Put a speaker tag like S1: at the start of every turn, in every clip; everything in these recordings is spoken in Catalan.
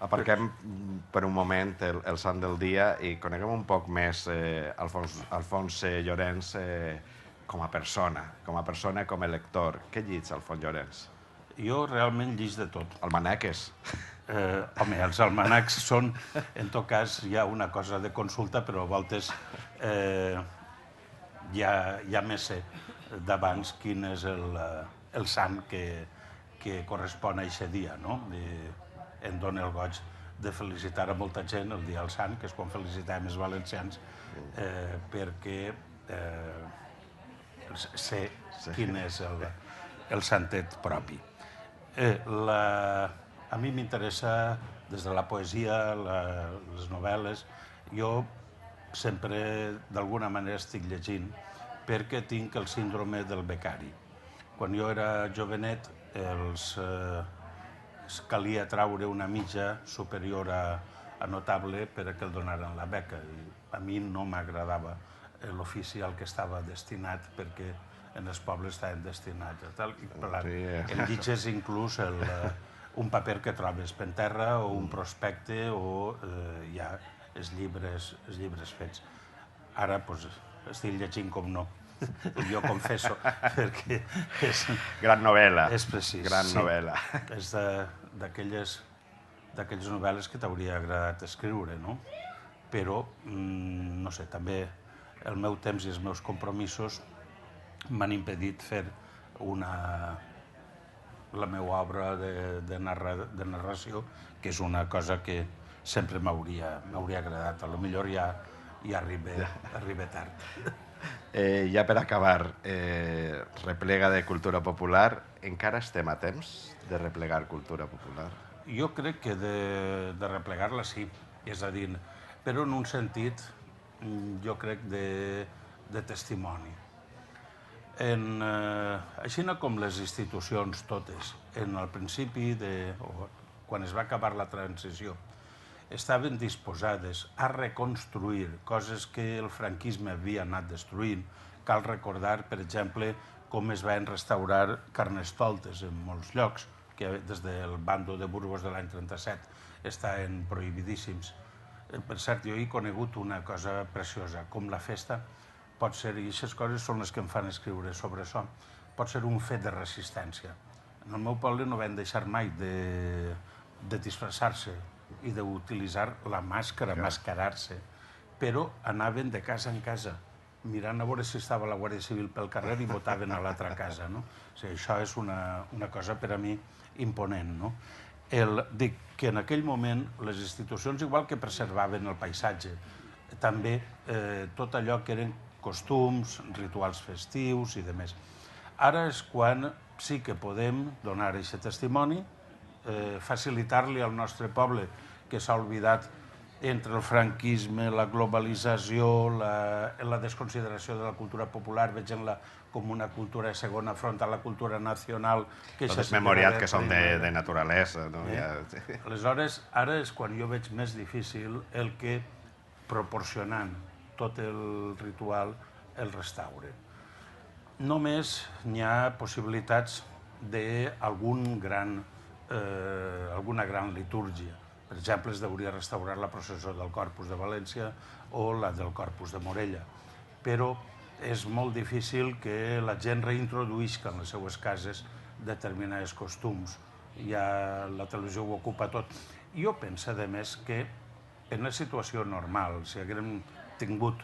S1: Aparquem per un moment el sant del dia i coneguem un poc més Alfons Llorens com a persona, com a lector. Què llits, Alfons Llorens?
S2: Jo realment llig de tot.
S1: Almanaques?
S2: Home, els almanacs són, en tot cas, hi ha una cosa de consulta, però a voltes ja me sé d'abans quin és el sant que correspon a aquest dia, no? Em dóna el goig de felicitar a molta gent el dia del sant, que és quan felicitàvem els valencians, perquè sé quin és el santet propi. A mi m'interessa des de la poesia, les novel·les. Jo sempre, d'alguna manera, estic llegint perquè tinc el síndrome del becari. Quan jo era jovenet, calia traure una mitja superior a notable perquè el donaren la beca. I a mi no m'agradava l'ofici al que estava destinat perquè en els pobles estaven destinats a tal. En llitges inclús un paper que trobes per terra o un prospecte o ja els llibres fets. Ara estic llegint com no. Jo confesso, perquè és...
S1: Gran novel·la.
S2: És precís.
S1: Gran novel·la.
S2: És d'aquelles novel·les que t'hauria agradat escriure, no? Però, no sé, també el meu temps i els meus compromisos m'han impedit fer la meva obra de narració, que és una cosa que sempre m'hauria agradat. Potser ja arriba tard.
S1: Ja per acabar, replega de cultura popular. Encara estem a temps de replegar cultura popular?
S2: Jo crec que de replegar-la sí, és a dir, però en un sentit, jo crec, de testimoni. Així com les institucions totes, en el principi, quan es va acabar la transició, estaven disposades a reconstruir coses que el franquisme havia anat destruint. Cal recordar, per exemple, com es van restaurar carnestoltes en molts llocs, que des del bando de Burgos de l'any 37 estaven prohibidíssims. Per cert, jo he conegut una cosa preciosa, com la festa pot ser, i aquestes coses són les que em fan escriure sobre això, pot ser un fet de resistència. En el meu poble no van deixar mai de disfressar-se i d'utilitzar la màscara, mascarar-se, però anaven de casa en casa, mirant a veure si estava la Guàrdia Civil pel carrer i votaven a l'altra casa. Això és una cosa per a mi imponent. Dic que en aquell moment les institucions, igual que preservaven el paisatge, també tot allò que eren costums, rituals festius i demés. Ara és quan sí que podem donar aquest testimoni, facilitar-li al nostre poble, que s'ha oblidat entre el franquisme, la globalització, la desconsideració de la cultura popular, veient-la com una cultura segona front a la cultura nacional.
S1: Tot és memoriat que són de naturalesa.
S2: Aleshores, ara és quan jo veig més difícil el que, proporcionant tot el ritual, el restaure. Només n'hi ha possibilitats d'alguna gran litúrgia. Per exemple, es hauria restaurar la processó del Corpus de València o la del Corpus de Morella. Però és molt difícil que la gent reintroduïsca en les seues cases determinats costums. Ja la televisió ho ocupa tot. Jo penso, a més, que en la situació normal, si haguem tingut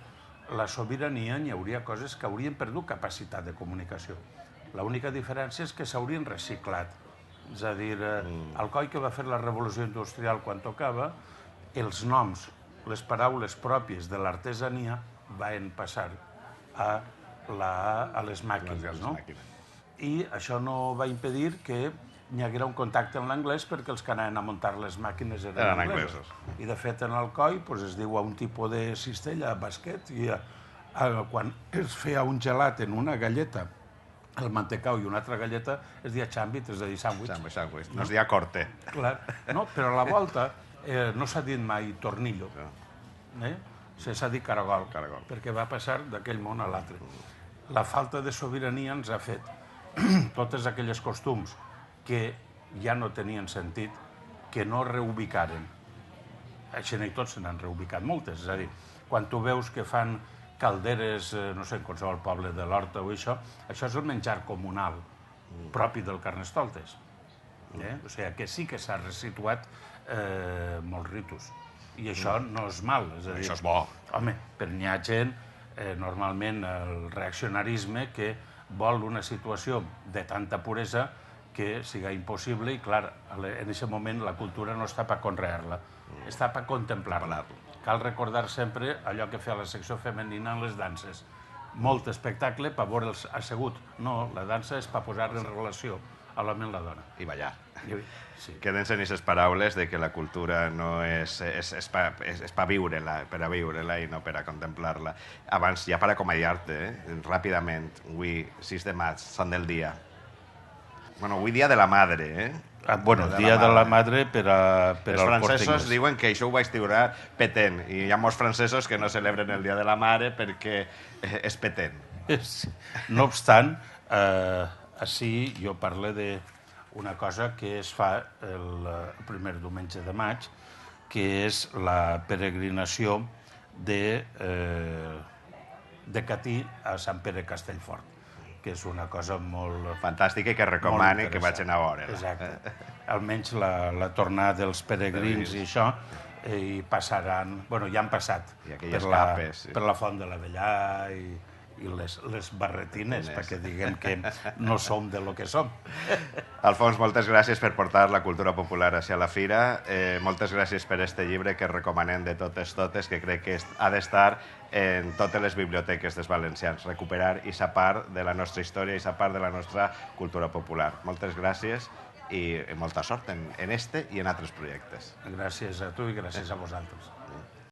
S2: la sobirania, hi hauria coses que haurien perdut capacitat de comunicació. L'única diferència és que s'haurien reciclat. És a dir, el coi que va fer la revolució industrial quan tocava, els noms, les paraules pròpies de l'artesania van passar a les màquines. I això no va impedir que hi haguera un contacte en l'anglès perquè els que anaven a muntar les màquines eren anglesos. I de fet en el coi es diu a un tipus de cistella, basquet, i quan es feia un gelat en una galleta, el mantecau i una altra galleta, es deia xambit, és a dir, sàndwich.
S1: No es deia corte.
S2: Clar, però a la volta no s'ha dit mai tornillo, s'ha dit caragol, perquè va passar d'aquell món a l'altre. La falta de sobirania ens ha fet totes aquelles costums que ja no tenien sentit, que no reubicaren. Així i tot se n'han reubicat moltes. És a dir, quan tu veus que fan calderes, no sé, en qualsevol poble de l'Horta o això és el menjar comunal propi del Carnestoltes. O sigui, que sí que s'ha resituat molts ritus. I això no és mal.
S1: Això és bo.
S2: Home, però n'hi ha gent, normalment el reaccionarisme, que vol una situació de tanta puresa que siga impossible i, clar, en aquest moment la cultura no està per conrear-la, està per contemplar-la. Cal recordar sempre allò que feia la secció femenina en les danses. Molt espectacle per veure'ls assegut. No, la dansa és per posar-la en relació a l'home i la dona.
S1: I ballar.
S2: Sí.
S1: Queden-se en aquestes paraules de que la cultura no és per viure-la, per a viure-la i no per a contemplar-la. Abans, ja per acomiadar-te, ràpidament, avui, 6 de maig, Sant del Dia. Bueno, avui dia de la madre,
S2: Bueno, Dia de la Madre per
S1: Els
S2: al
S1: francesos diuen que això ho vaig tirar petent, i hi ha molts francesos que no celebren el Dia de la Mare perquè és petent.
S2: No obstant, així jo parlo d'una cosa que es fa el primer diumenge de maig, que és la peregrinació de Catí a Sant Pere Castellfort, que és una cosa molt
S1: fantàstica i que recomane que vagin a veure-la.
S2: Exacte. Almenys la tornada dels peregrins i això, i passaran... Bueno, ja han passat per la Font de l'Avellà i les barretines, perquè diguem que no som de lo que som.
S1: Alfons, moltes gràcies per portar la cultura popular hacia la fira. Moltes gràcies per este llibre que recomanem de totes, que crec que ha d'estar en totes les biblioteques dels valencians, recuperar aquesta part de la nostra història i aquesta part de la nostra cultura popular. Moltes gràcies i molta sort en este i en altres projectes.
S2: Gràcies a tu i gràcies a vosaltres.